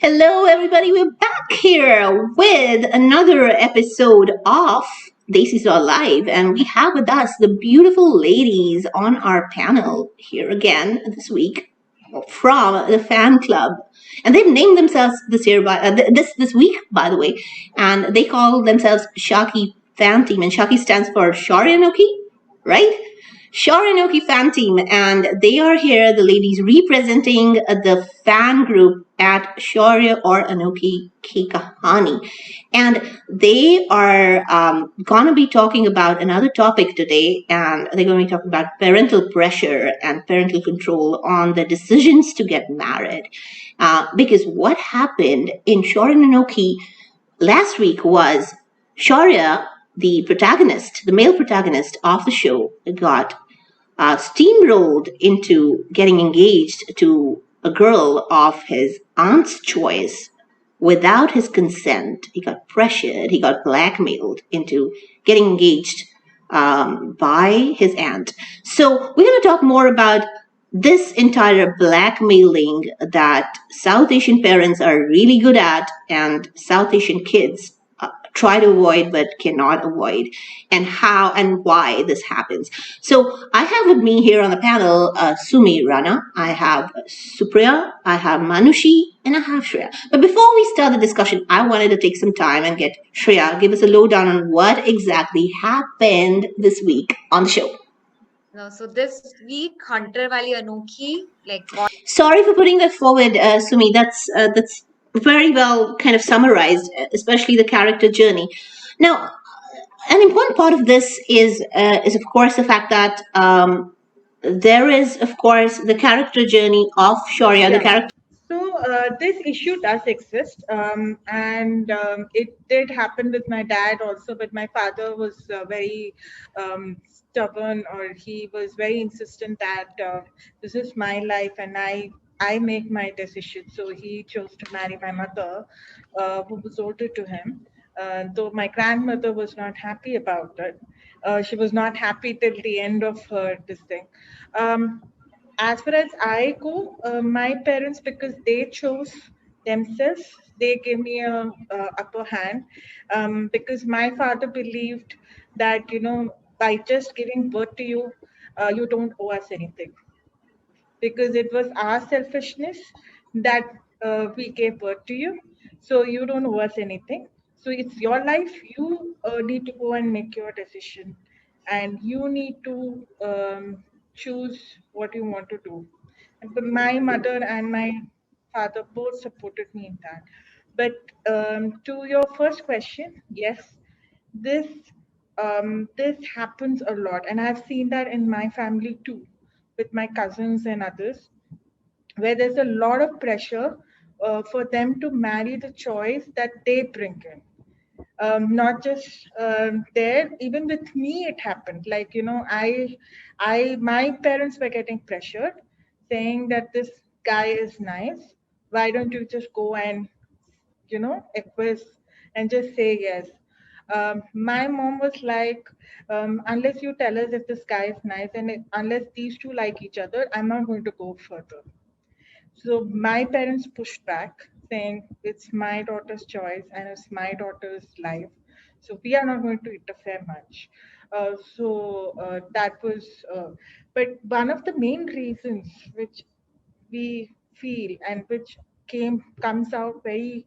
Hello, everybody. We're back here with another episode of Desi Saw Live, and we have with us the beautiful ladies on our panel here again this week from the fan club, and they've named themselves this year by this week, by the way, and they call themselves Shaki Fan Team, and Shaki stands for Shaurya Anokhi, right? Shaurya Anokhi fan team, and they are here, the ladies representing the fan group at Shaurya or Anokhi Ki Kahani. And they are going to be talking about another topic today, and they're going to be talking about parental pressure and parental control on the decisions to get married. Because what happened in Shaurya and Anokhi last week was Shaurya, the protagonist, the male protagonist of the show, got steamrolled into getting engaged to a girl of his aunt's choice without his consent. He got pressured, he got blackmailed into getting engaged by his aunt. So, we're going to talk more about this entire blackmailing that South Asian parents are really good at and South Asian kids try to avoid but cannot avoid, and how and why this happens. So I have with me here on the panel Sumi Rana, I have Supriya, I have Manushi, and I have Shreya. But before we start the discussion, I wanted to take some time and get Shreya give us a lowdown on what exactly happened this week on the show. No, so this week, Hunter Valley Anokhi, Sorry for putting that forward, Sumi. That's very well kind of summarized, especially the character journey. Now, an important part of this is of course the fact that there is of course the character journey of Shaurya, the Yeah. character. So this issue does exist, and it did happen with my dad also. But my father was very stubborn, or he was very insistent that this is my life and I make my decision. So he chose to marry my mother, who was older to him. Though my grandmother was not happy about it. She was not happy till the end of her this thing. Um, as far as I go, my parents, because they chose themselves, they gave me a upper hand, because my father believed that by just giving birth to you, you don't owe us anything, because it was our selfishness that we gave birth to you. So you don't owe us anything. So it's your life. You need to go and make your decision, and you need to choose what you want to do. But my mother and my father both supported me in that. But to your first question, yes, this this happens a lot, and I've seen that in my family too, with my cousins and others, where there's a lot of pressure for them to marry the choice that they bring in. Not just there, even with me, it happened. Like my parents were getting pressured, saying that this guy is nice. Why don't you just go and acquiesce and just say yes? My mom was like, unless you tell us if this guy is nice, and unless these two like each other, I'm not going to go further. So my parents pushed back, saying it's my daughter's choice and it's my daughter's life. So we are not going to interfere much. That was, but one of the main reasons which we feel, and which comes out very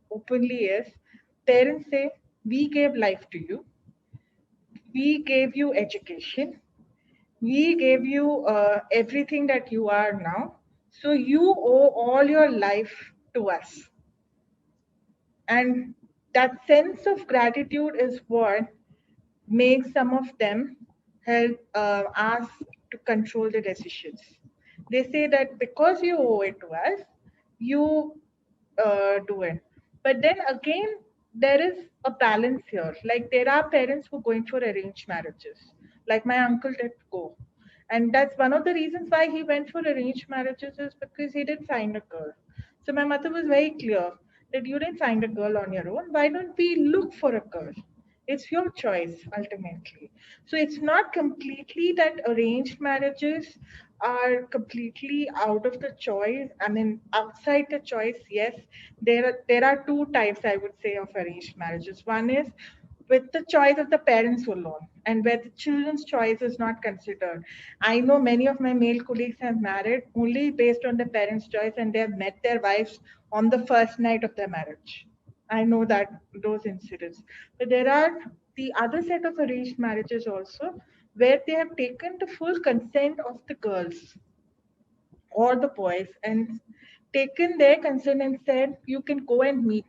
openly, is parents say, we gave life to you, we gave you education, we gave you everything that you are now. So you owe all your life to us. And that sense of gratitude is what makes some of them help us to control the decisions. They say that because you owe it to us, you do it. But then again, there is a balance here. Like there are parents who are going for arranged marriages. Like my uncle did go. And that's one of the reasons why he went for arranged marriages, is because he didn't find a girl. So my mother was very clear that you didn't find a girl on your own. Why don't we look for a girl? It's your choice ultimately. So it's not completely that arranged marriages are completely out of the choice. I mean, outside the choice, yes. There are two types, I would say, of arranged marriages. One is with the choice of the parents alone, and where the children's choice is not considered. I know many of my male colleagues have married only based on the parents' choice, and they have met their wives on the first night of their marriage. I know that those incidents. But there are the other set of arranged marriages also, where they have taken the full consent of the girls or the boys and taken their consent and said, you can go and meet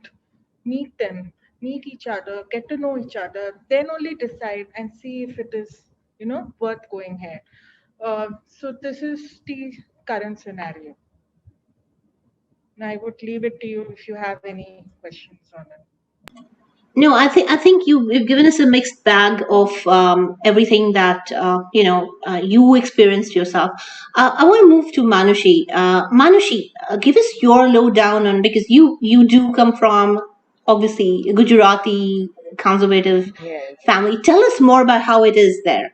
them, meet each other, get to know each other, then only decide and see if it is, worth going here. So this is the current scenario. And I would leave it to you if you have any questions on it. No, I think you've given us a mixed bag of everything that you experienced yourself. I want to move to Manushi. Manushi, give us your lowdown on, because you do come from obviously a Gujarati conservative Yes. family. Tell us more about how it is there.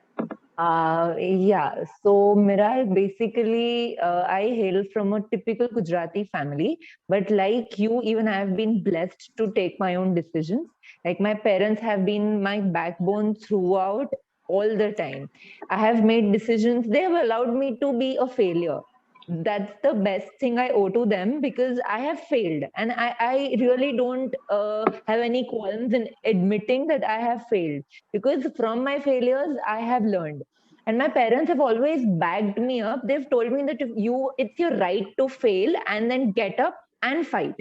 Yeah. So, Mirai, basically, I hail from a typical Gujarati family, but like you, even I have been blessed to take my own decisions. Like my parents have been my backbone throughout all the time. I have made decisions. They have allowed me to be a failure. That's the best thing I owe to them because I have failed. And I really don't have any qualms in admitting that I have failed because from my failures, I have learned. And my parents have always backed me up. They've told me that if you, it's your right to fail and then get up and fight.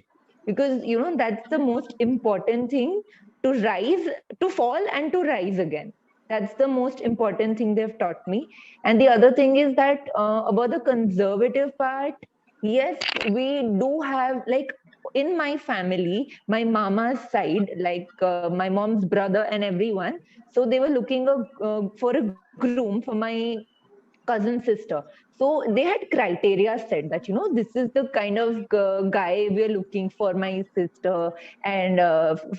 Because, that's the most important thing, to rise, to fall and to rise again. That's the most important thing they've taught me. And the other thing is that about the conservative part, yes, we do have, like, in my family, my mama's side, like my mom's brother and everyone, so they were looking for a groom for my cousin sister. So they had criteria set that, this is the kind of guy we're looking for my sister. And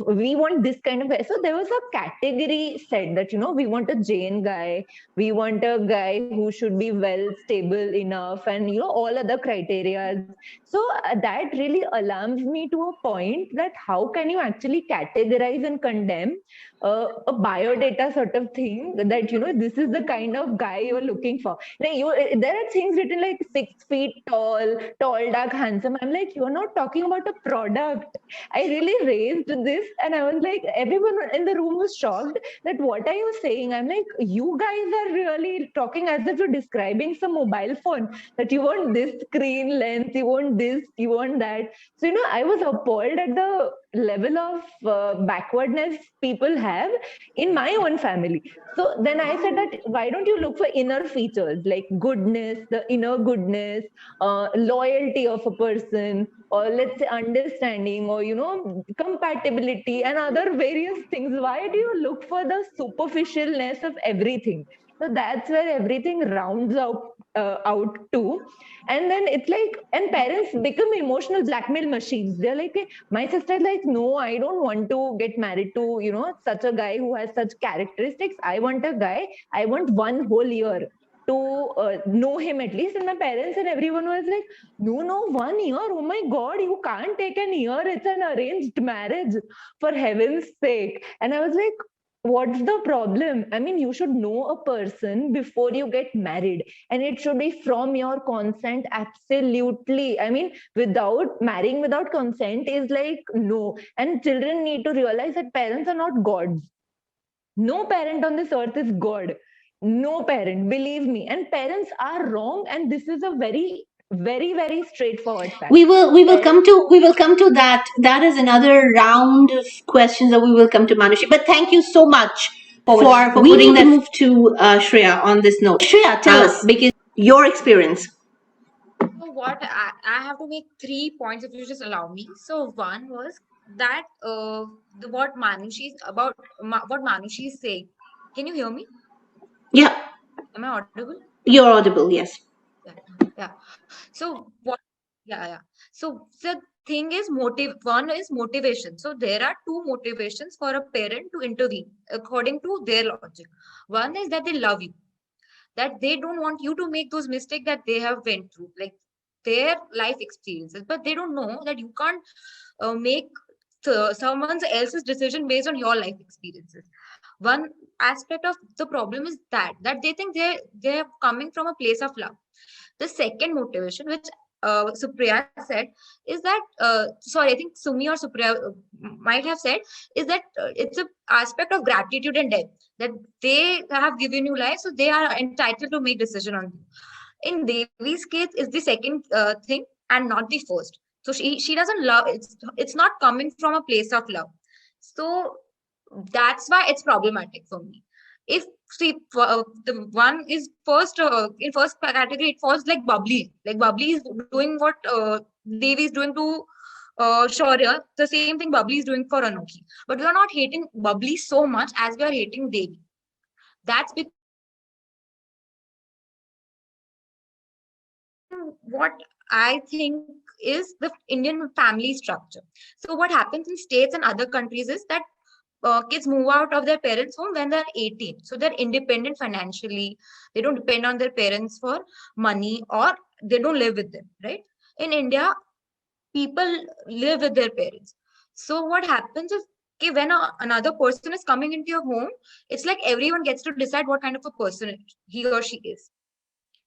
we want this kind of guy. So there was a category set that, we want a Jain guy. We want a guy who should be well stable enough and, all other criteria. So that really alarms me to a point that how can you actually categorize and condemn a biodata sort of thing that this is the kind of guy you're looking for. Like there are things written like 6 feet tall, dark, handsome. I'm like, you're not talking about a product. I really raised this, and I was like, everyone in the room was shocked that what are you saying? I'm like, you guys are really talking as if you're describing some mobile phone, that you want this screen length, you want this, you want that. So I was appalled at the level of backwardness people have in my own family. So then I said that why don't you look for inner features like goodness, the inner goodness, loyalty of a person, or let's say understanding, or compatibility and other various things. Why do you look for the superficialness of everything? So that's where everything rounds out to. And then it's like, and parents become emotional blackmail machines. They're like, my sister is like, no, I don't want to get married to such a guy who has such characteristics. I want a guy, I want 1 whole year to know him at least. And my parents and everyone was like, no, 1 year, oh my god, you can't take an year, it's an arranged marriage, for heaven's sake. And I was like, what's the problem? I mean, you should know a person before you get married, and it should be from your consent. Absolutely. I mean, without marrying without consent is like no. And children need to realize that parents are not gods. No parent on this earth is god. No parent, believe me. And parents are wrong, and this is a very, very, very straightforward fact. We will come to that. That is another round of questions that we will come to Manushi. But thank you so much for We putting need that. to Move to Shreya on this note. Shreya, tell us, because your experience. So what I have to make 3 points if you just allow me. So one was that what Manushi is about what Manushi is saying. Can you hear me? Yeah, Am I audible? you're audible. Yes. Yeah. Yeah. So what? Yeah, yeah. So the thing is one is motivation. So there are two motivations for a parent to intervene according to their logic. One is that they love you, that they don't want you to make those mistakes that they have went through, like their life experiences, but they don't know that you can't make someone else's decision based on your life experiences. One aspect of the problem is that they think they're coming from a place of love. The second motivation, which Supriya said, is that sorry, I think Sumi or Supriya might have said, is that it's a aspect of gratitude and debt, that they have given you life, so they are entitled to make decision on you. In Devi's case, is the second thing and not the first. So she doesn't love. It's not coming from a place of love. So that's why it's problematic for me. If see the one is first in first category, it falls like bubbly is doing what Devi is doing to Shaurya, the same thing bubbly is doing for Anokhi, but we are not hating bubbly so much as we are hating Devi. That's because what I think is the Indian family structure. So what happens in states and other countries is that kids move out of their parents' home when they're 18. So they're independent financially. They don't depend on their parents for money, or they don't live with them, right? In India, people live with their parents. So what happens is, okay, when another person is coming into your home, it's like everyone gets to decide what kind of a person he or she is.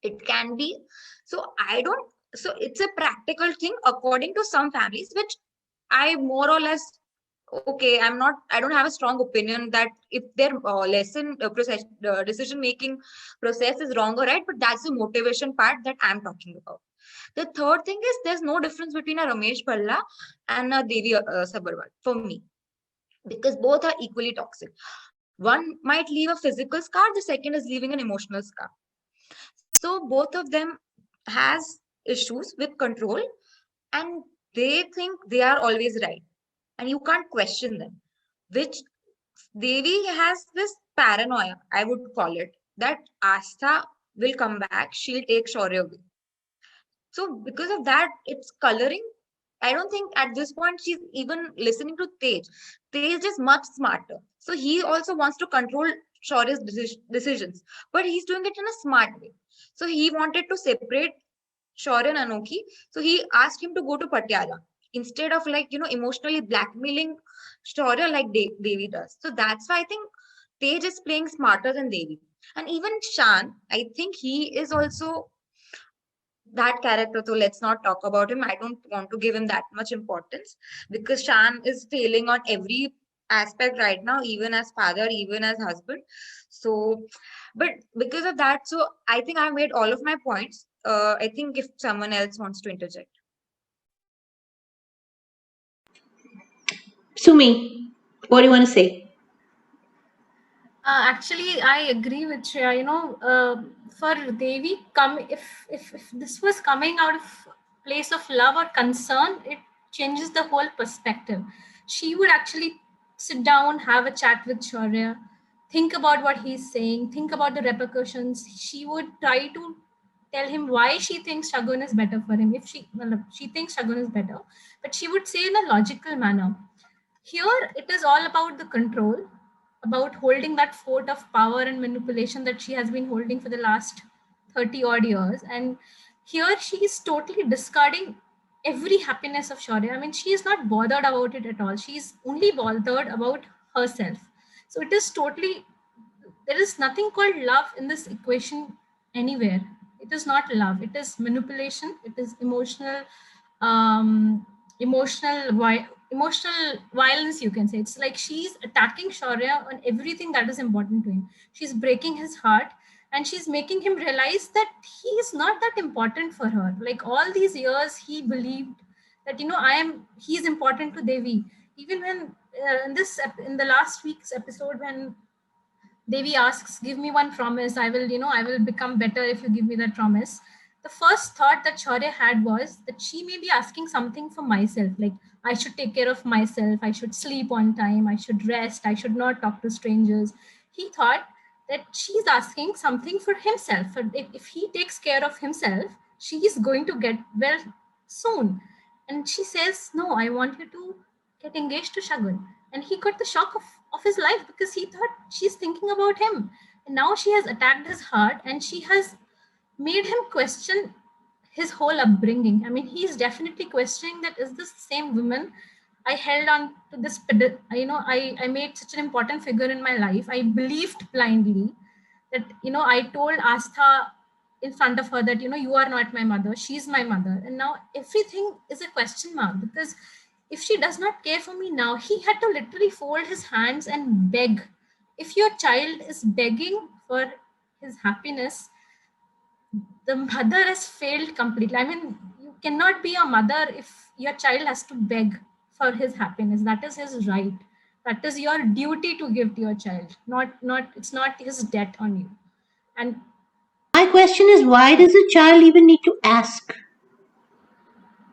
It can be. So I don't, so it's a practical thing according to some families, which I more or less, okay, I don't have a strong opinion that if their lesson process decision making process is wrong or right, but that's the motivation part that I'm talking about. The third thing is, there's no difference between a Ramesh Bhalla and a Devi Sabarwal for me, because both are equally toxic. One might leave a physical scar, the second is leaving an emotional scar. So both of them has issues with control, and they think they are always right, and you can't question them, which Devi has this paranoia, I would call it, that Astha will come back, she'll take Shaurya away. So because of that, it's coloring. I don't think at this point she's even listening to Tej. Tej is much smarter. So he also wants to control Shaurya's decisions, but he's doing it in a smart way. So he wanted to separate Shaurya and Anokhi. So he asked him to go to Patiala instead of emotionally blackmailing Shaurya like Devi does. So that's why I think Tej is playing smarter than Devi. And even Shan, I think he is also that character. So let's not talk about him. I don't want to give him that much importance, because Shan is failing on every aspect right now, even as father, even as husband. So, but because of that, so I think I made all of my points. I think if someone else wants to interject. Sumi, what do you want to say? Actually, I agree with Shreya. For Devi, if this was coming out of place of love or concern, it changes the whole perspective. She would actually sit down, have a chat with Shaurya, think about what he's saying, think about the repercussions. She would try to tell him why she thinks Shagun is better for him. If she thinks Shagun is better, but she would say in a logical manner. Here, it is all about the control, about holding that fort of power and manipulation that she has been holding for the last 30 odd years. And here, she is totally discarding every happiness of Shaurya. I mean, she is not bothered about it at all. She is only bothered about herself. So it is totally, there is nothing called love in this equation anywhere. It is not love, it is manipulation, it is um emotional violence, you can say. It's like she's attacking Shaurya on everything that is important to him. She's breaking his heart, and she's making him realize that he is not that important for her. Like all these years he believed that he is important to Devi. Even when in the last week's episode, when Devi asks, "Give me one promise. I will become better if you give me that promise." The first thought that Shaurya had was that she may be asking something for myself, like I should take care of myself, I should sleep on time, I should rest, I should not talk to strangers. He thought that she's asking something for himself. If he takes care of himself, she is going to get well soon. And she says, no, I want you to get engaged to Shagun. And he got the shock of his life because he thought she's thinking about him. And now she has attacked his heart and she has made him question his whole upbringing. I mean, he's definitely questioning that is this the same woman I held on to this, I made such an important figure in my life. I believed blindly that, I told Astha in front of her that, you are not my mother, she's my mother. And now everything is a question mark because if she does not care for me now, he had to literally fold his hands and beg. If your child is begging for his happiness, the mother has failed completely. I mean, you cannot be a mother if your child has to beg for his happiness. That is his right. That is your duty to give to your child. Not it's not his debt on you. And My question is, why does a child even need to ask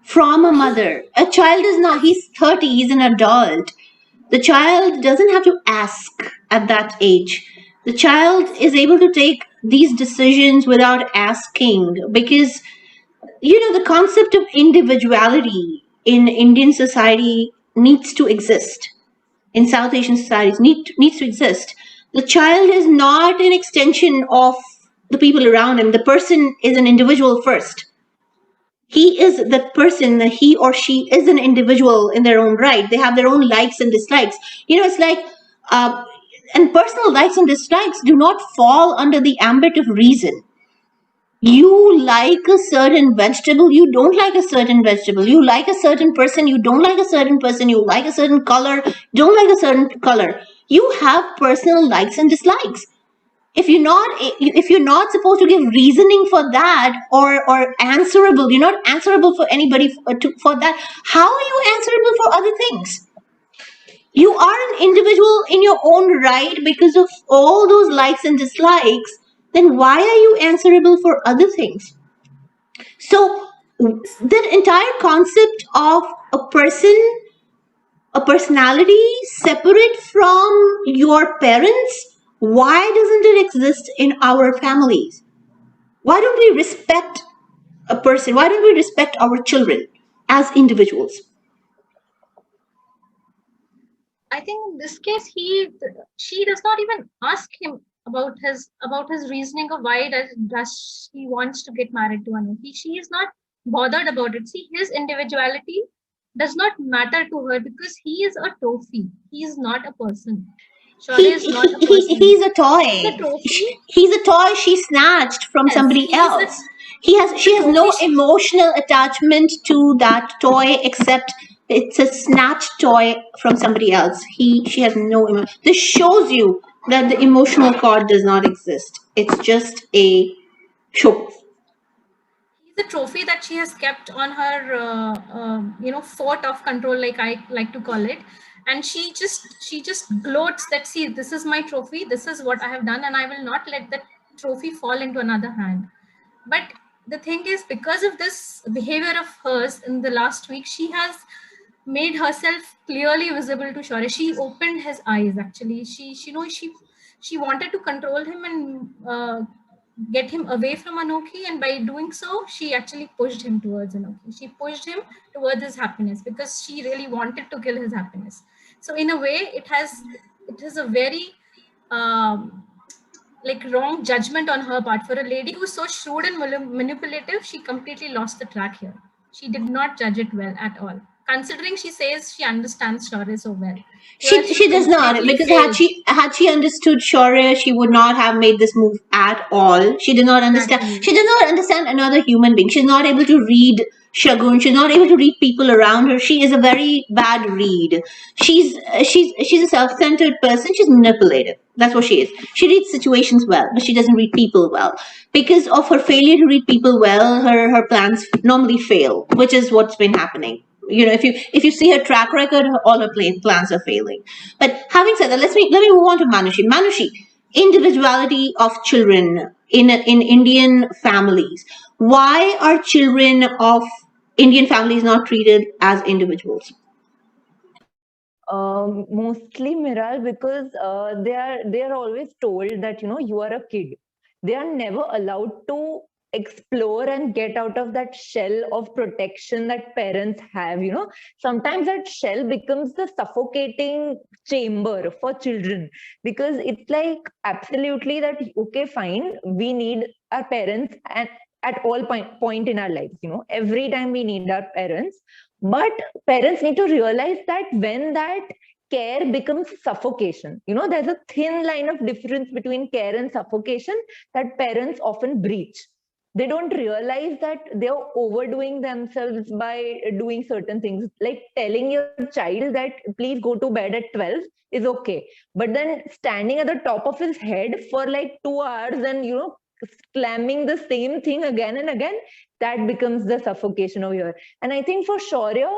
from a he mother? A child is not, he's 30, he's an adult. The child doesn't have to ask at that age. The child is able to take these decisions without asking because, the concept of individuality in Indian society needs to exist. In South Asian societies, needs to exist. The child is not an extension of the people around him. The person is an individual first. He is the person, he or she is an individual in their own right. They have their own likes and dislikes. It's like, uh, and personal likes and dislikes do not fall under the ambit of reason. You like a certain vegetable, you don't like a certain vegetable. You like a certain person, you don't like a certain person. You like a certain color, don't like a certain color. You have personal likes and dislikes. If you're not supposed to give reasoning for that, or answerable, you're not answerable for anybody for that. How are you answerable for other things? You are an individual in your own right because of all those likes and dislikes. Then why are you answerable for other things? So the entire concept of a person, a personality separate from your parents, why doesn't it exist in our families? Why don't we respect a person? Why don't we respect our children as individuals? I think in this case, she does not even ask him about his reasoning of why does he wants to get married to Anokhi. She is not bothered about it. See, his individuality does not matter to her because he is a trophy. He is not a person. Shaurya is not a person. He's a He's a toy. trophy. He's a toy she snatched from Yes, somebody else. he's She a has trophy. no emotional attachment to that toy except it's a snatched toy from somebody else. She has no this shows you that the emotional cord does not exist. It's just a show. He's a trophy that she has kept on her fort of control, like I like to call it. And she just gloats that, see, this is my trophy, this is what I have done, and I will not let that trophy fall into another hand. But the thing is, because of this behavior of hers in the last week, she has made herself clearly visible to Shaurya. She opened his eyes. Actually, she wanted to control him and get him away from Anokhi, and by doing so, she actually pushed him towards Anokhi. She pushed him towards his happiness because she really wanted to kill his happiness. So in a way, it is a very like wrong judgment on her part. For a lady who's so shrewd and manipulative, she completely lost the track here. She did not judge it well at all, considering she says she understands Shaurya so well. Here she She does not, completely because failed. had she understood Shaurya, she would not have made this move at all. She did not understand. Exactly. She did not understand another human being. She's not able to read Shagun. She's not able to read people around her. She is a very bad read. She's a self-centered person. She's manipulative. That's what she is. She reads situations well, but she doesn't read people well. Because of her failure to read people well, her plans normally fail, which is what's been happening. If you see her track record, all her plans are failing. But having said that, let me move on to Manushi. Individuality of children in Indian families. Why are children of Indian families not treated as individuals? Mostly, Miral, because they are always told that you are a kid. They are never allowed to explore and get out of that shell of protection that parents have. Sometimes that shell becomes the suffocating chamber for children, because it's like absolutely that, okay, fine, we need our parents and at all point in our lives, every time we need our parents. But parents need to realize that when that care becomes suffocation, there's a thin line of difference between care and suffocation that parents often breach. They don't realize that they're overdoing themselves by doing certain things, like telling your child that please go to bed at 12 is okay, but then standing at the top of his head for like 2 hours and slamming the same thing again and again, that becomes the suffocation over here. And I think for Shaurya,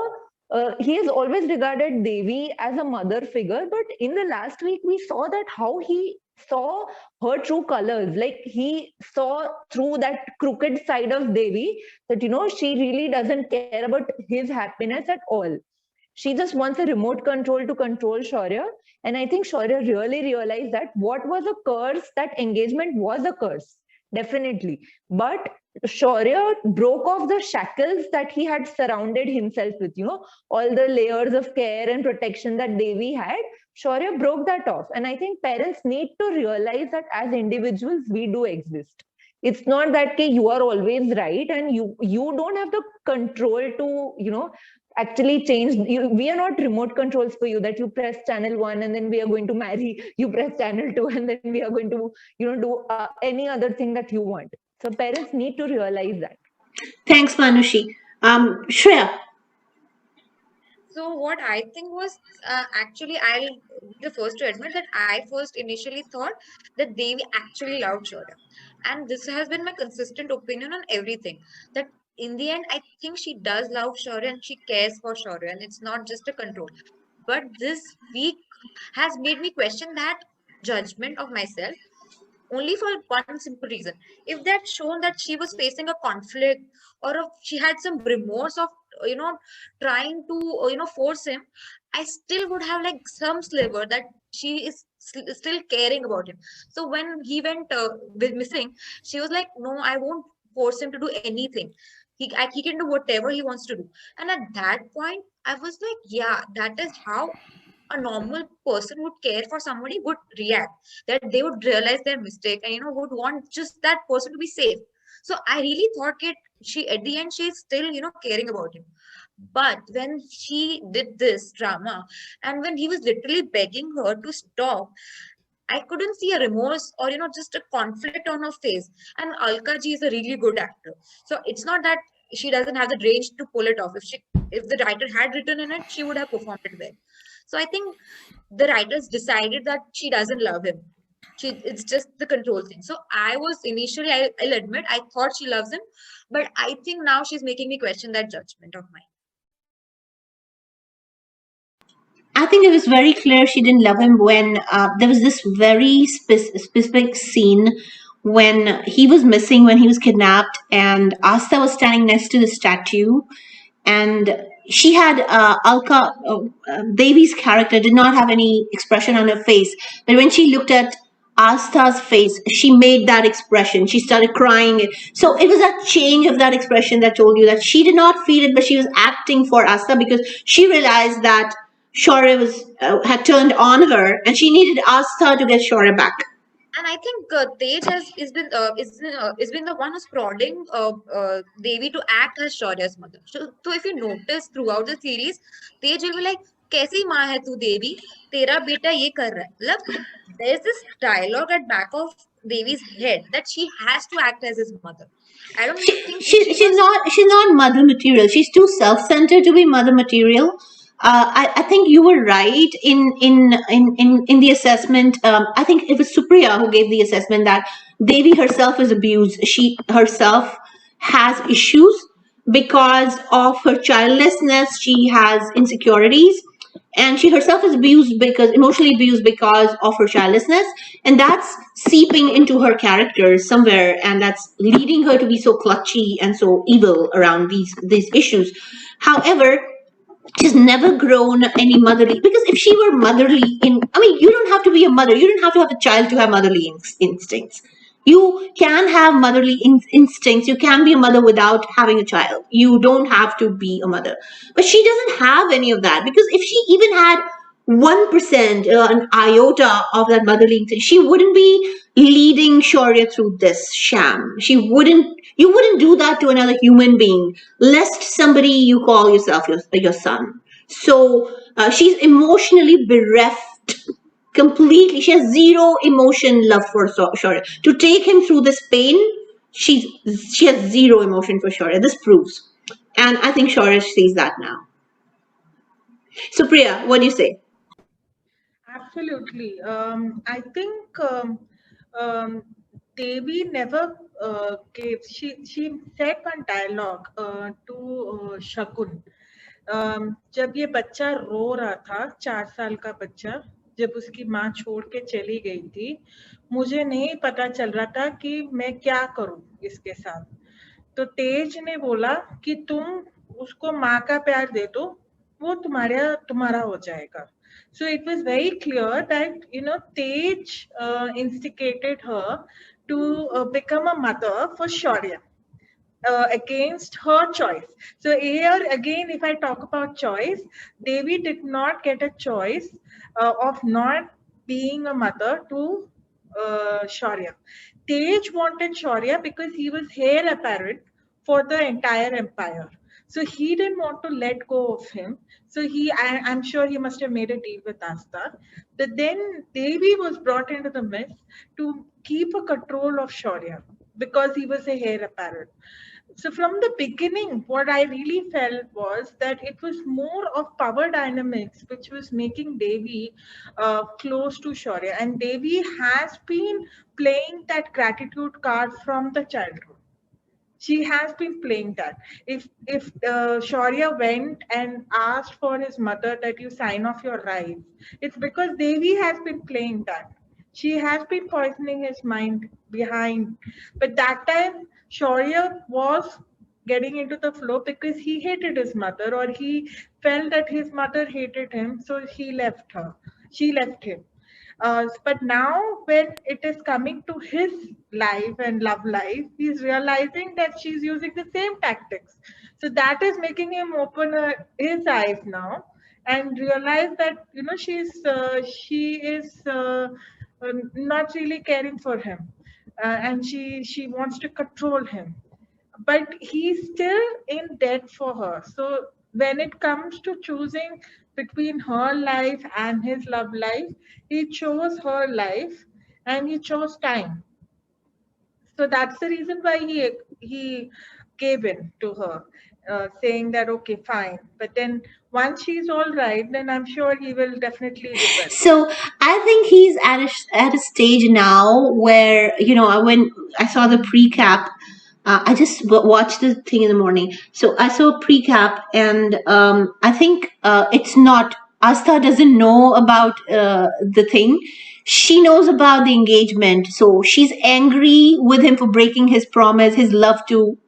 he has always regarded Devi as a mother figure, but in the last week we saw that how he saw her true colors. Like he saw through that crooked side of Devi, that she really doesn't care about his happiness at all. She just wants a remote control to control Shaurya. And I think Shaurya really realized that what was a curse, that engagement was a curse, definitely. But Shaurya broke off the shackles that he had surrounded himself with, all the layers of care and protection that Devi had. Shaurya broke that off. And I think parents need to realize that as individuals, we do exist. It's not that you are always right and you don't have the control to, actually change. We are not remote controls for you that you press channel 1 and then we are going to marry, you press channel 2 and then we are going to do any other thing that you want. So parents need to realize that. Thanks, Manushi. Shreya. So what I think was, actually, I'll be the first to admit that I first initially thought that Devi actually loved Shaurya, and this has been my consistent opinion on everything. That in the end, I think she does love Shaurya and she cares for Shaurya, and it's not just a control. But this week has made me question that judgment of myself, only for one simple reason. If they had shown that she was facing a conflict, or if she had some remorse of trying to force him, I still would have like some sliver that she is still caring about him. So when he went missing, she was like, no, I won't force him to do anything. He can do whatever he wants to do. And at that point I was like, yeah, that is how a normal person would care for somebody would react, that they would realize their mistake and would want just that person to be safe. So I really thought it, she at the end she's still caring about him. But when she did this drama and when he was literally begging her to stop, I couldn't see a remorse or just a conflict on her face. And Alka ji is a really good actor, so it's not that she doesn't have the range to pull it off. If the writer had written in it, she would have performed it well. So I think the writers decided that she doesn't love him. It's just the control thing. So I was initially, I'll admit, I thought she loves him, but I think now she's making me question that judgment of mine. I think it was very clear she didn't love him when there was this very specific scene when he was missing, when he was kidnapped, and Asta was standing next to the statue, and she had Alka, Devi's character, did not have any expression on her face, but when she looked at Asta's face, she made that expression. She started crying. So it was that change of that expression that told you that she did not feel it, but she was acting for Asta because she realized that Shaurya had turned on her, and she needed Asta to get Shaurya back. And I think Tej is been the one who's prodding Devi to act as Shaurya's mother. So if you notice throughout the series, Tej will be like, "कैसी माँ है तू देवी? तेरा बेटा ये कर रहा है." Look, there's this dialogue at back of Devi's head that she has to act as his mother. I don't think she's not mother material. She's too self-centered to be mother material. I think you were right in the assessment. I think it was Supriya who gave the assessment that Devi herself is abused. She herself has issues because of her childlessness. She has insecurities, and she herself is abused, because emotionally abused because of her childlessness, and that's seeping into her character somewhere, and that's leading her to be so clutchy and so evil around these issues. However, she's never grown any motherly, because if she were motherly, you don't have to be a mother, you don't have to have a child to have motherly instincts. You can have motherly instincts. You can be a mother without having a child. You don't have to be a mother. But she doesn't have any of that, because if she even had 1%, an iota of that motherly instinct, she wouldn't be leading Shaurya through this sham. You wouldn't do that to another human being, lest somebody you call yourself your son. So she's emotionally bereft completely. She has zero emotion love for Shaurya. To take him through this pain, she's she has zero emotion for Shaurya. This proves. And I think Shaurya sees that now. So Priya, what do you say? Absolutely. I think Devi never gave. She said one dialogue to Shagun. जब ये बच्चा रो रहा था, 4 साल का बच्चा, जब उसकी माँ छोड़ के चली गई थी, मुझे नहीं पता चल रहा था कि मैं क्या करूं इसके साथ. तो तेज ने बोला कि तुम उसको माँ का प्यार दे दो, वो तुम्हारा हो जाएगा. So it was very clear that Tej instigated her to become a mother for Shaurya. Against her choice. So here again, if I talk about choice, Devi did not get a choice of not being a mother to Shaurya. Tej wanted Shaurya because he was heir apparent for the entire empire. So he didn't want to let go of him. So I'm sure he must have made a deal with Asta. But then Devi was brought into the mix to keep a control of Shaurya because he was a heir apparent. So from the beginning, what I really felt was that it was more of power dynamics which was making Devi close to Shaurya. And Devi has been playing that gratitude card from the childhood. She has been playing that. If Shaurya went and asked for his mother that you sign off your rights, it's because Devi has been playing that. She has been poisoning his mind behind. But that time, Shaurya was getting into the flow because he hated his mother, or he felt that his mother hated him, so he left her. She left him. But now, when it is coming to his life and love life, he's realizing that she's using the same tactics. So that is making him open his eyes now and realize that she is not really caring for him, and she wants to control him, but he's still in debt for her. So when it comes to choosing between her life and his love life, he chose her life and he chose time. So that's the reason why he gave in to her, saying that okay, fine. But then once she's all right, then I'm sure he will definitely rebel. So I think he's at a stage now where, when I saw the pre-cap, I just watched the thing in the morning. So I saw a pre-cap, and I think it's not, Asta doesn't know about the thing. She knows about the engagement, so she's angry with him for breaking his promise, his love to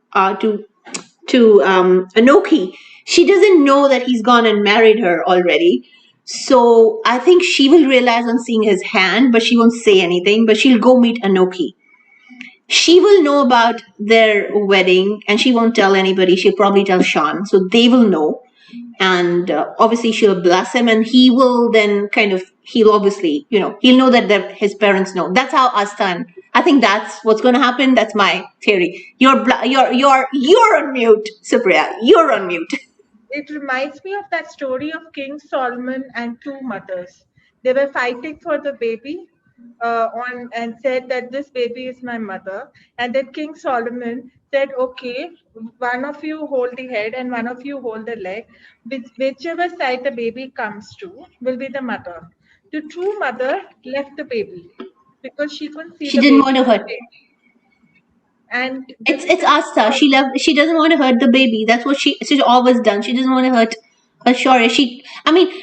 Anokhi. She doesn't know that he's gone and married her already. So I think she will realize on seeing his hand, but she won't say anything. But she'll go meet Anokhi. She will know about their wedding, and she won't tell anybody. She'll probably tell Sean, so they will know. And obviously, she'll bless him, and he will then he'll obviously, he'll know that his parents know. That's how Astan. I think that's what's going to happen. That's my theory. You're on mute, Supriya. You're on mute. It reminds me of that story of King Solomon and two mothers. They were fighting for the baby and said that this baby is my mother. And then King Solomon said, okay, one of you hold the head and one of you hold the leg. Whichever side the baby comes to will be the mother. The true mother left the baby because she couldn't see She the didn't baby. want to hurt. And It's Asta. She doesn't want to hurt the baby. That's what she's always done. She doesn't want to hurt Shaurya.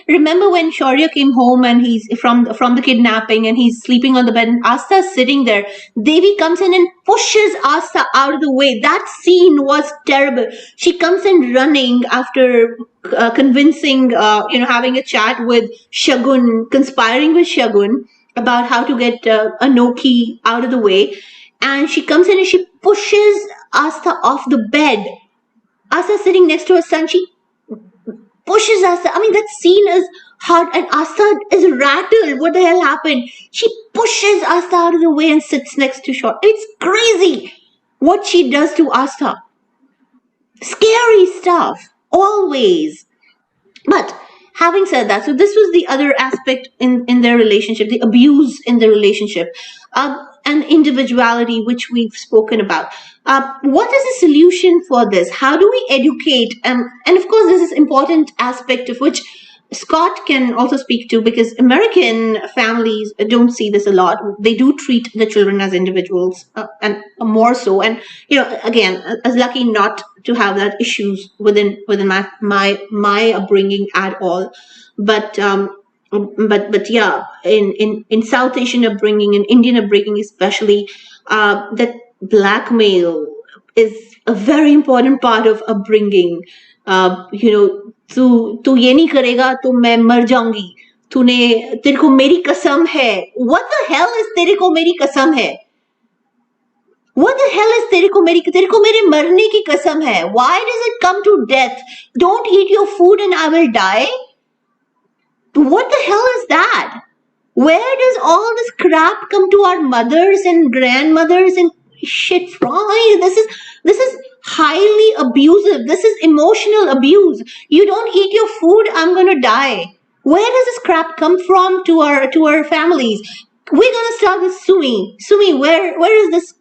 Remember when Shaurya came home and he's from the kidnapping and he's sleeping on the bed and Asta's sitting there. Devi comes in and pushes Asta out of the way. That scene was terrible. She comes in running after convincing, having a chat with Shagun, conspiring with Shagun about how to get Anokhi out of the way. and she comes in and she pushes Asta off the bed. Asta sitting next to her son, she pushes Asta. I mean, that scene is hard, and Asta is rattled. What the hell happened? She pushes Asta out of the way and sits next to Shaurya. It's crazy what she does to Asta. Scary stuff, always. But having said that, so this was the other aspect in their relationship, the abuse in the relationship, and individuality, which we've spoken about. What is the solution for this? How do we educate? And of course, this is important aspect of which Scott can also speak to, because American families don't see this a lot. They do treat the children as individuals, and more so. And again, as lucky not to have that issues within my upbringing at all. But yeah, in South Asian upbringing, in Indian upbringing especially, that blackmail is a very important part of upbringing. तू ये नहीं करेगा तो मैं मर जाऊंगी, तेरे को मेरी कसम है. What the hell is तेरे को मेरी कसम है? What the hell is तेरे को मेरे मरने की कसम है? Why does it come to death? Don't eat your food and I will die. What the hell is that? Where does all this crap come to our mothers and grandmothers and shit from? This is highly abusive. This is emotional abuse. You don't eat your food, I'm gonna die. Where does this crap come from to our families? We're gonna start with Sumi. Sumi, where is this?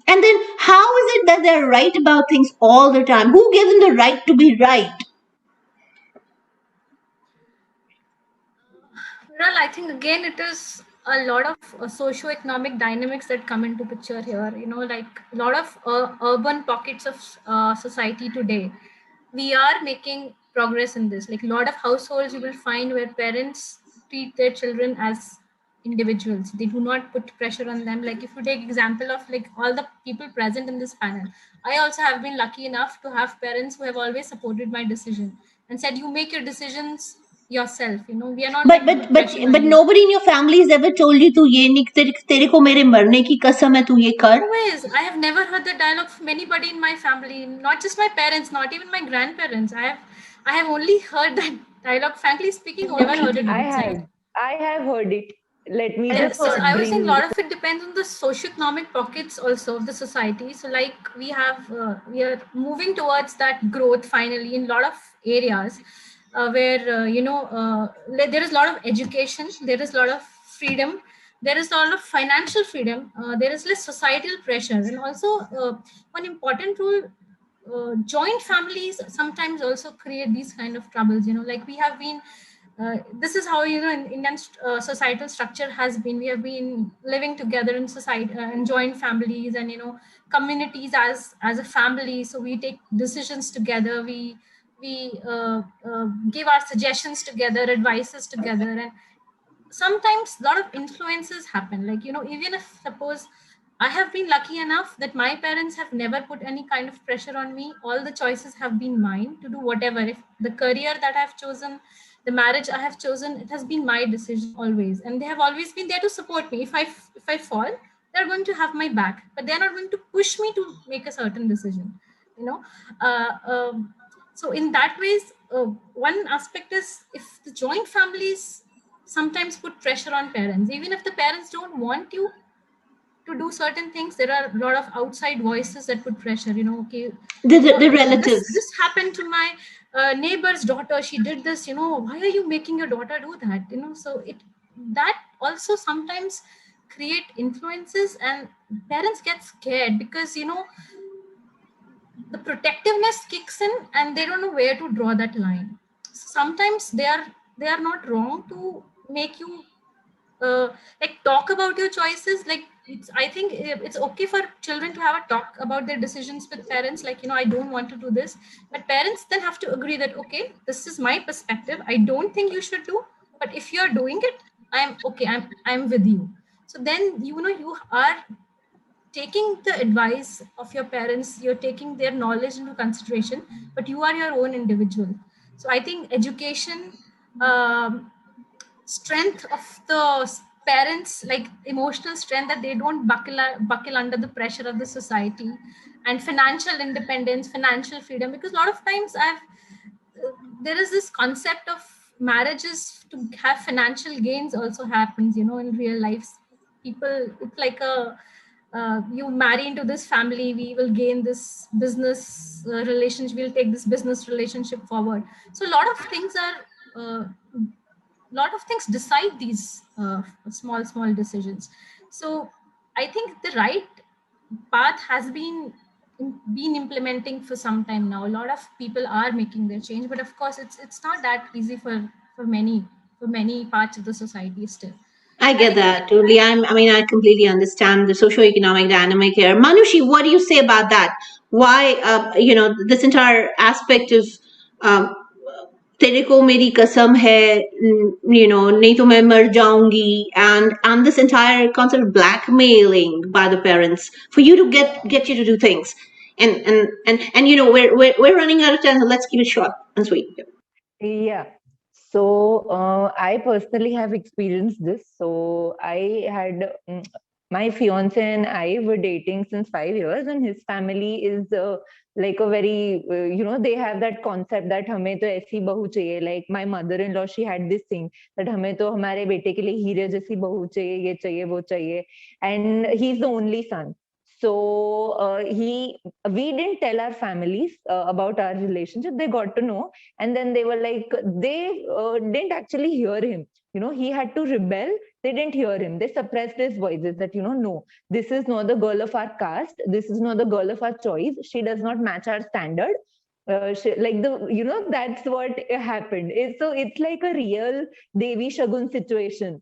And then how is it that they're right about things all the time? Who gave them the right to be right? Well, I think again it is a lot of socio-economic dynamics that come into picture here. Like a lot of urban pockets of society today, we are making progress in this. Like a lot of households you will find where parents treat their children as individuals. They do not put pressure on them. Like if you take example of like all the people present in this panel, I also have been lucky enough to have parents who have always supported my decision and said, you make your decisions yourself. We are not But going to put pressure on you. nobody in your family has ever told you तू ये नहीं, तेरे को मेरे मरने की कसम है, तू ये कर. Always. I have never heard the dialogue from anybody in my family, not just my parents, not even my grandparents. I have only heard that dialogue. Frankly speaking, never heard it outside. I have heard it. Let me just So I was saying a lot of it depends on the socioeconomic pockets also of the society. So like we are moving towards that growth finally in a lot of areas where there is a lot of education, there is a lot of freedom, there is a lot of financial freedom, there is less societal pressure, and also one important rule, joint families sometimes also create these kind of troubles. Like we have been this is how in Indian societal structure has been. We have been living together in society, in joint families, and communities as a family. So we take decisions together. We give our suggestions together, advices together, and sometimes a lot of influences happen. Like even if suppose I have been lucky enough that my parents have never put any kind of pressure on me. All the choices have been mine to do whatever. If the career that I've chosen, the marriage I have chosen, it has been my decision always, and they have always been there to support me. If I fall, they're going to have my back, but they're not going to push me to make a certain decision. Uh, so in that ways, one aspect is if the joint families sometimes put pressure on parents, even if the parents don't want you to do certain things, there are a lot of outside voices that put pressure. Okay, the relatives. This happened to my neighbor's daughter. She did this. Why are you making your daughter do that? So that also sometimes create influences, and parents get scared because the protectiveness kicks in, and they don't know where to draw that line. Sometimes they are not wrong to make you like talk about your choices. Like I think it's okay for children to have a talk about their decisions with parents. Like I don't want to do this, but parents then have to agree that okay, this is my perspective. I don't think you should do, but if you're doing it, I'm okay. I'm with you. So then you are taking the advice of your parents, you're taking their knowledge into consideration, but you are your own individual. So I think education, strength of the parents like emotional strength, that they don't buckle under the pressure of the society, and financial independence, financial freedom. Because a lot of times there is this concept of marriages to have financial gains also happens, in real life. People, it's like a you marry into this family, we will gain this business relationship, we'll take this business relationship forward. So a lot of things decide these small decisions. So I think the right path has been implementing for some time now. A lot of people are making their change, but of course it's not that easy for many parts of the society still. I I get think that totally. I mean, I completely understand the socio-economic dynamic here. Manushi, what do you say about that? Why, this entire aspect of um, तेरे को मेरी कसम है, नहीं तो मैं मर जाऊंगी, and this entire concept of blackmailing by the parents for you to get you to do things, and we're running out of time, so let's keep it short and sweet. Yeah. So I personally have experienced this. So I had my fiance and I were dating since 5 years, and his family is like a very they have that concept that हमें तो ऐसी बहू चाहिए. Like my mother-in-law, she had this thing that हमें तो हमारे बेटे के लिए हीरे जैसी बहू चाहिए, ये चाहिए, वो चाहिए, and he's the only son. So we didn't tell our families about our relationship. They got to know, and then they were like, they didn't actually hear him. He had to rebel. They didn't hear him. They suppressed his voices that, no, this is not the girl of our caste. This is not the girl of our choice. She does not match our standard. That's what happened. So it's like a real Devi Shagun situation.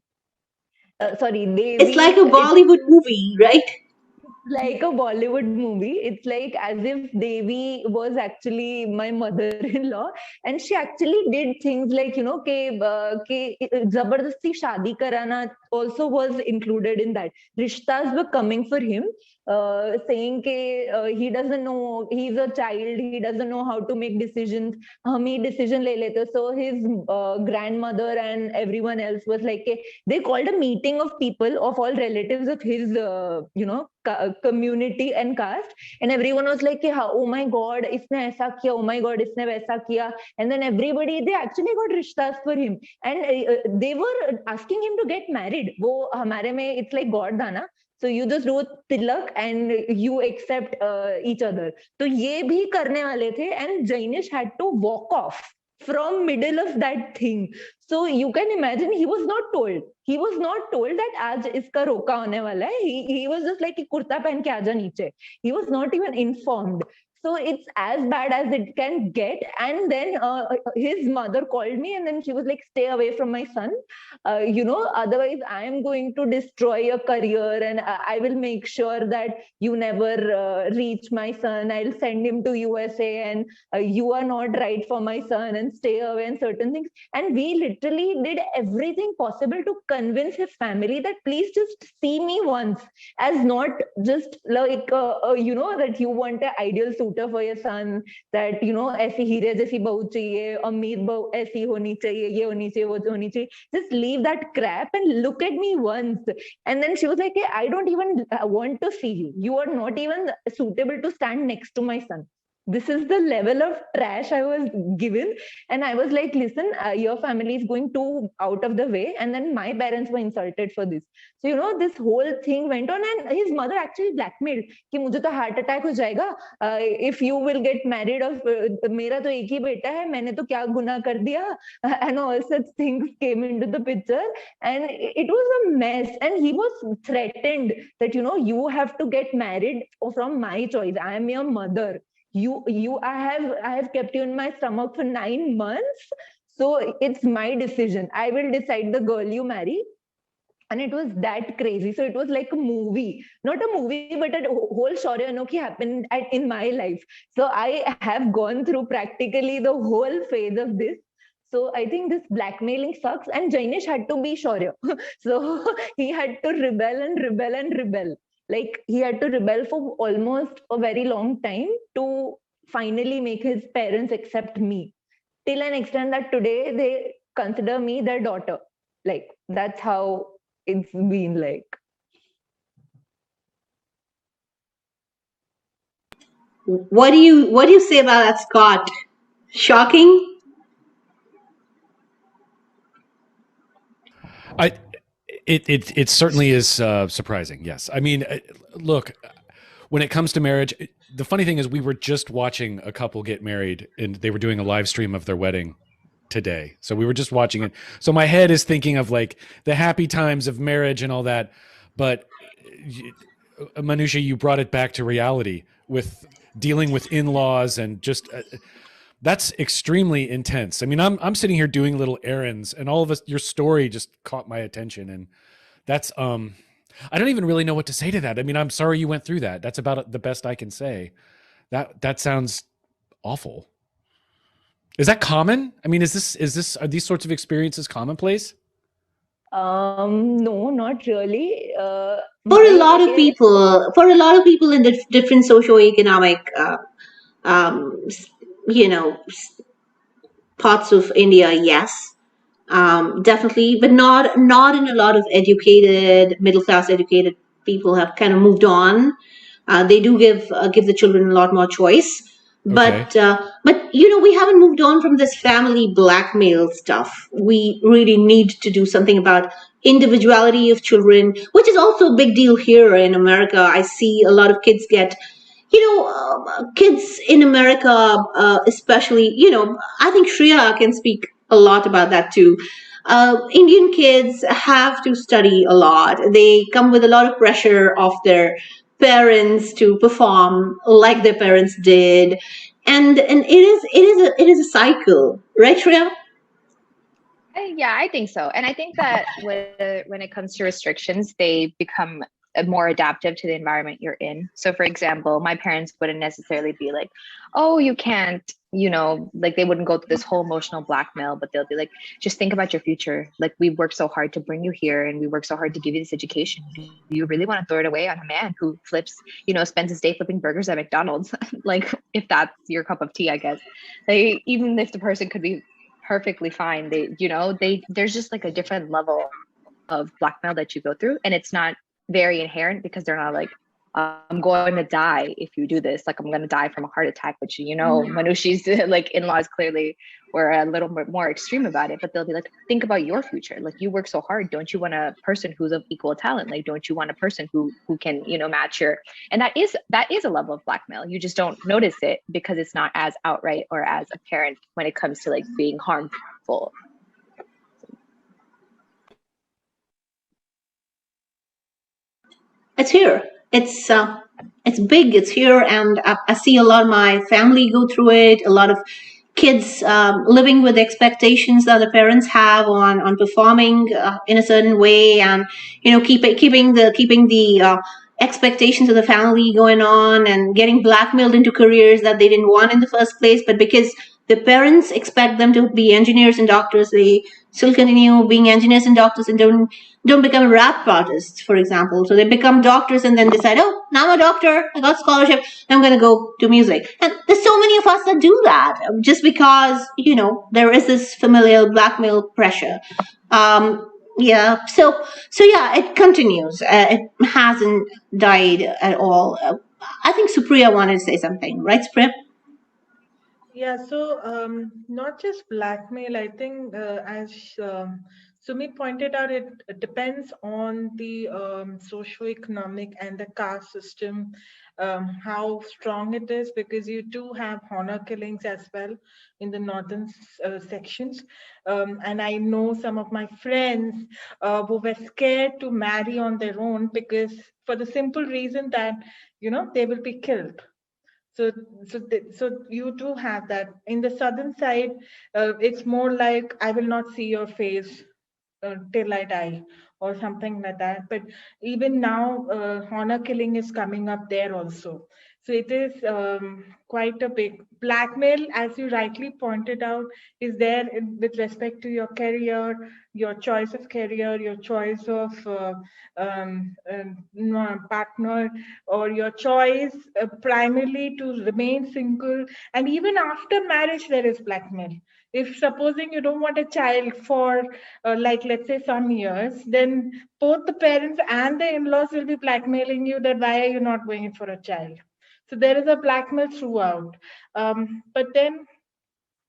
Sorry, It's like Devi. a Bollywood movie, right? Like a Bollywood movie. It's like as if Devi was actually my mother-in-law, and she actually did things like ke zabardasti shadi karana also was included in that. Rishtas were coming for him, saying ke he doesn't know, he's a child, he doesn't know how to make decisions. हम ही decision ले लेते. So his grandmother and everyone else was like they called a meeting of people, of all relatives of his community and caste, and everyone was like oh my god इसने ऐसा किया, oh my god इसने वैसा किया, and then everybody, they actually got rishtas for him, and they were asking him to get married. वो हमारे में it's like god दाना. So you just do tilak and you accept each other. तो ये भी करने वाले थे, and Jainish had to walk off from middle of that thing. So you can imagine he was not told. He was not told that आज इसका रोका होने वाला है. He was just like कि कुर्ता पहन के आजा नीचे. He was not even informed. So it's as bad as it can get. And then his mother called me, and then she was like, stay away from my son. Otherwise I am going to destroy your career, and I will make sure that you never reach my son. I'll send him to USA, and you are not right for my son, and stay away, and certain things. And we literally did everything possible to convince his family that please just see me once, as not just like that you want an ideal suitor for your son, that ऐसी हीरे जैसी बहू चाहिए, अमीर बहू ऐसी होनी चाहिए, ये होनी चाहिए, वो होनी चाहिए. Just leave that crap and look at me once. And then she was like, hey, I don't even want to see you. You are not even suitable to stand next to my son. This is the level of trash I was given. And I was like, listen, your family is going too out of the way. And then my parents were insulted for this. So, this whole thing went on, and his mother actually blackmailed कि मुझे तो heart attack हो जाएगा if you will get married of मेरा तो एक ही बेटा है, मैंने तो क्या गुनाह कर दिया, and all such things came into the picture, and it was a mess. And he was threatened that you have to get married from my choice. I am your mother. I have kept you in my stomach for 9 months, so it's my decision. I will decide the girl you marry. And it was that crazy. So it was like a movie, not a movie, but a whole Shaurya Anokhi happened in my life. So I have gone through practically the whole phase of this. So I think this blackmailing sucks, and Jainish had to be Shaurya. So he had to rebel and rebel and rebel. Like he had to rebel for almost a very long time to finally make his parents accept me, till an extent that today they consider me their daughter. Like that's how it's been like. What do you say about that, Scott? Shocking? It certainly is surprising. Yes, I mean, look, when it comes to marriage, the funny thing is, we were just watching a couple get married, and they were doing a live stream of their wedding today. So we were just watching it. So my head is thinking of like the happy times of marriage and all that, but Manusha, you brought it back to reality with dealing with in-laws and just. That's extremely intense. I mean, I'm sitting here doing little errands, and all of us, your story just caught my attention, and that's I don't even really know what to say to that. I mean, I'm sorry you went through that. That's about the best I can say. That sounds awful. Is that common? I mean, are these sorts of experiences commonplace? No, not really. For a lot of people in the different socioeconomic, um, you know, parts of India, yes, definitely, but not in a lot of educated, middle class educated people have kind of moved on. They do give the children a lot more choice, Okay. but we haven't moved on from this family blackmail stuff. We really need to do something about individuality of children, which is also a big deal here in America. I see a lot of kids get kids in America, especially, I think Shreya can speak a lot about that too. Indian kids have to study a lot. They come with a lot of pressure of their parents to perform like their parents did, and it is a cycle, right, Shreya? Yeah, I think so. And I think that when it comes to restrictions, they become more adaptive to the environment you're in. So, for example, my parents wouldn't necessarily be like, oh, you can't, like they wouldn't go through this whole emotional blackmail, but they'll be like, just think about your future. Like, we worked so hard to bring you here and we worked so hard to give you this education. Do you really want to throw it away on a man who flips, spends his day flipping burgers at McDonald's? Like, if that's your cup of tea, I guess. Even if the person could be perfectly fine, there's just like a different level of blackmail that you go through, and it's not very inherent because they're not like, I'm going to die if you do this, like I'm going to die from a heart attack, which Manushi's like in-laws clearly were a little bit more extreme about it, but they'll be like, think about your future, like you work so hard, don't you want a person who's of equal talent, like don't you want a person who can match your. And that is a level of blackmail. You just don't notice it because it's not as outright or as apparent when it comes to like being harmful. It's here. It's big. It's here, and I see a lot of my family go through it. A lot of kids living with expectations that the parents have on performing in a certain way, and keeping the expectations of the family going on, and getting blackmailed into careers that they didn't want in the first place, but because the parents expect them to be engineers and doctors, they still continue being engineers and doctors and don't become rap artists, for example. So they become doctors and then decide, oh, now I'm a doctor, I got scholarship, I'm going to go do music. And there's so many of us that do that just because, there is this familial blackmail pressure. Yeah, so yeah, it continues. It hasn't died at all. I think Supriya wanted to say something, right, Supriya? Yeah, so not just blackmail, I think as Sumit pointed out, it depends on the socioeconomic and the caste system, how strong it is, because you do have honor killings as well in the northern sections. And I know some of my friends who were scared to marry on their own because for the simple reason that, they will be killed. So you do have that. In the southern side, it's more like I will not see your face till I die, or something like that. But even now, honor killing is coming up there also. So it is quite a big blackmail, as you rightly pointed out, is there with respect to your career, your choice of career, your choice of partner, or your choice primarily to remain single. And even after marriage, there is blackmail. If supposing you don't want a child for like let's say some years, then both the parents and the in-laws will be blackmailing you that why are you not going in for a child. So there is a blackmail throughout. But then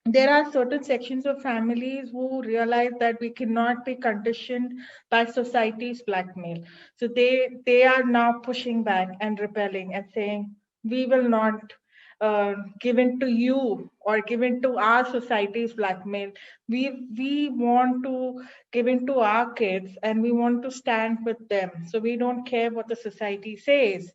there are certain sections of families who realize that we cannot be conditioned by society's blackmail. So they are now pushing back and rebelling and saying we will not give in to you or give in to our society's blackmail. We want to give in to our kids and we want to stand with them. So we don't care what the society says.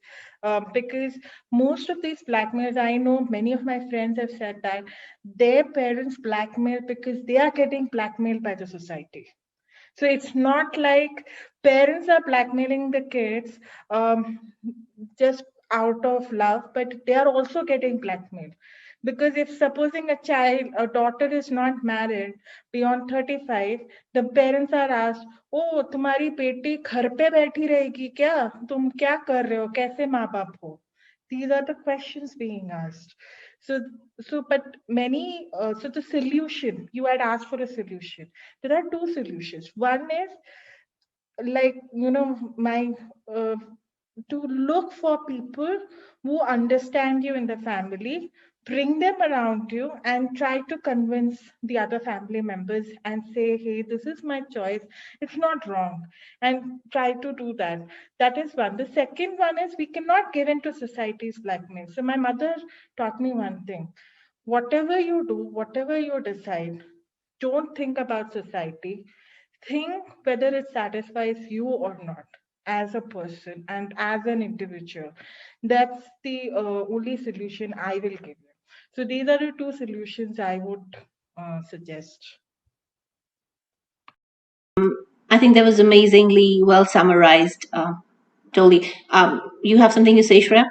Because most of these blackmails, I know many of my friends have said that their parents blackmail because they are getting blackmailed by the society. So it's not like parents are blackmailing the kids just out of love, but they are also getting blackmailed. Because if supposing a daughter is not married beyond 35, the parents are asked, oh, तुम्हारी बेटी घर पे बैठी रहेगी क्या? तुम क्या कर रहे हो? कैसे माँ बाप हो? These are the questions being asked. But so the solution, you had asked for a solution. There are two solutions. One is like, uh, to look for people who understand you in the family, bring them around you and try to convince the other family members and say, hey, this is my choice. It's not wrong. And try to do that. That is one. The second one is we cannot give in to society's blackmail. So my mother taught me one thing. Whatever you do, whatever you decide, don't think about society. Think whether it satisfies you or not as a person and as an individual. That's the only solution I will give you. So these are the two solutions I would suggest. I think that was amazingly well summarized, Jolie. You have something to say, Shreya?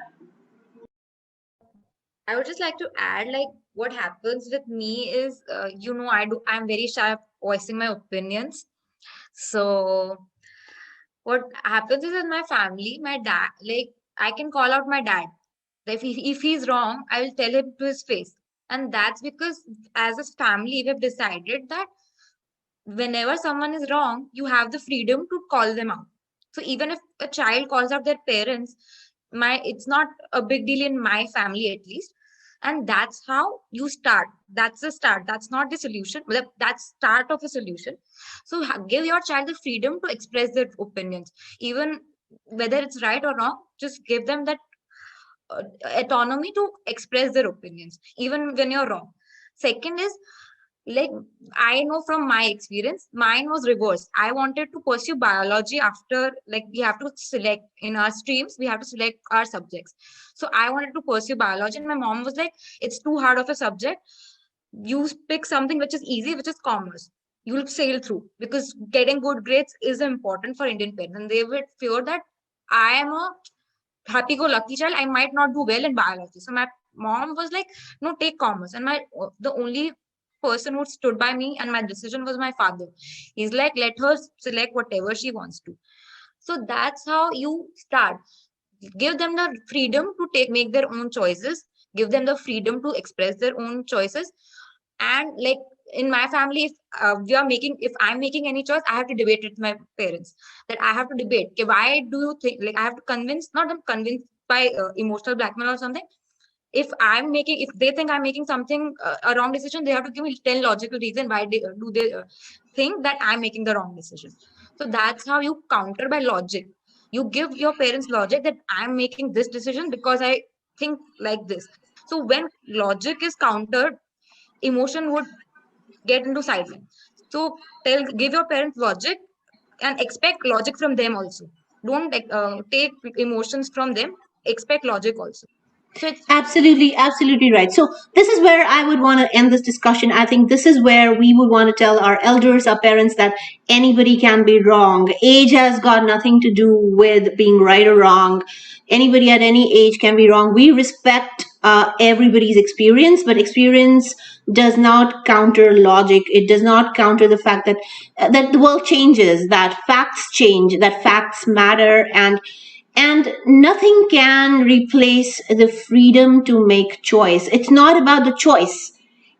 I would just like to add, like, what happens with me is, I'm very shy of voicing my opinions. So what happens is in my family, my dad, like, I can call out my dad. If he's wrong, I will tell him to his face. And that's because as a family, we have decided that whenever someone is wrong, you have the freedom to call them out. So even if a child calls out their parents, it's not a big deal in my family at least. And that's how you start. That's the start. That's not the solution, but that's start of a solution. So give your child the freedom to express their opinions, even whether it's right or wrong. Just give them that autonomy to express their opinions, even when you're wrong. Second is, like, I know from my experience, mine was reverse. I wanted to pursue biology after, like, we have to select in our streams, we have to select our subjects. So I wanted to pursue biology, and my mom was like, it's too hard of a subject. You pick something which is easy, which is commerce. You'll sail through, because getting good grades is important for Indian parents. And they would fear that I am a happy-go-lucky child, I might not do well in biology. So my mom was like, no, take commerce. And the only person who stood by me and my decision was my father. He's like, let her select whatever she wants to. So that's how you start. Give them the freedom to make their own choices. Give them the freedom to express their own choices. And like in my family, if I'm making any choice, I have to debate it with my parents. That I have to debate. Okay, why do you think? Like I have to convince, not convinced by emotional blackmail or something. If they think I'm making something a wrong decision, they have to give me 10 logical reasons why do they think that I'm making the wrong decision. So that's how you counter by logic. You give your parents logic that I'm making this decision because I think like this. So when logic is countered, emotion would get into sideline. So give your parents logic and expect logic from them also. Don't take emotions from them. Expect logic also. So it's Absolutely right. So this is where I would want to end this discussion. I think this is where we would want to tell our elders, our parents, that anybody can be wrong. Age has got nothing to do with being right or wrong. Anybody at any age can be wrong. We respect everybody's experience, but experience does not counter logic. It does not counter the fact that the world changes, that facts change, that facts matter, and nothing can replace the freedom to make choice. It's not about the choice.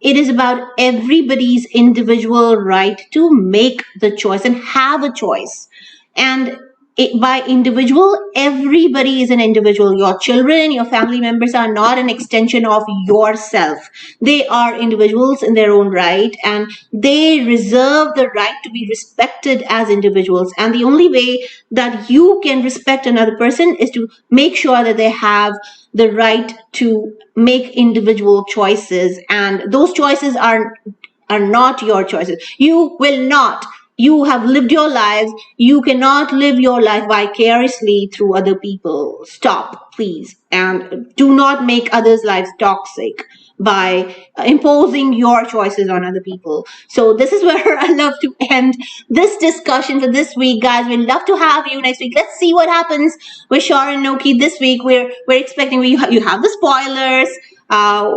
It is about everybody's individual right to make the choice and have a choice. And by individual, everybody is an individual. Your children, your family members are not an extension of yourself. They are individuals in their own right, and they reserve the right to be respected as individuals. And the only way that you can respect another person is to make sure that they have the right to make individual choices, and those choices are not your choices. You will not. You have lived your lives. You cannot live your life vicariously through other people. Stop, please. And do not make others' lives toxic by imposing your choices on other people. So this is where I love to end this discussion for this week, guys. We'd love to have you next week. Let's see what happens with Shaurya and Anokhi this week. We're expecting you have the spoilers.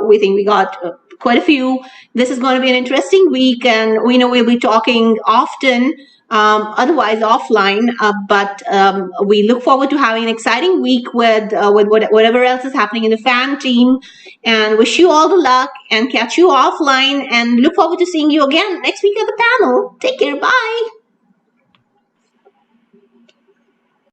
We think we got quite a few. This is going to be an interesting week, and we know we'll be talking often, otherwise offline. But we look forward to having an exciting week with whatever else is happening in the fan team, and wish you all the luck and catch you offline. And look forward to seeing you again next week at the panel. Take care. Bye.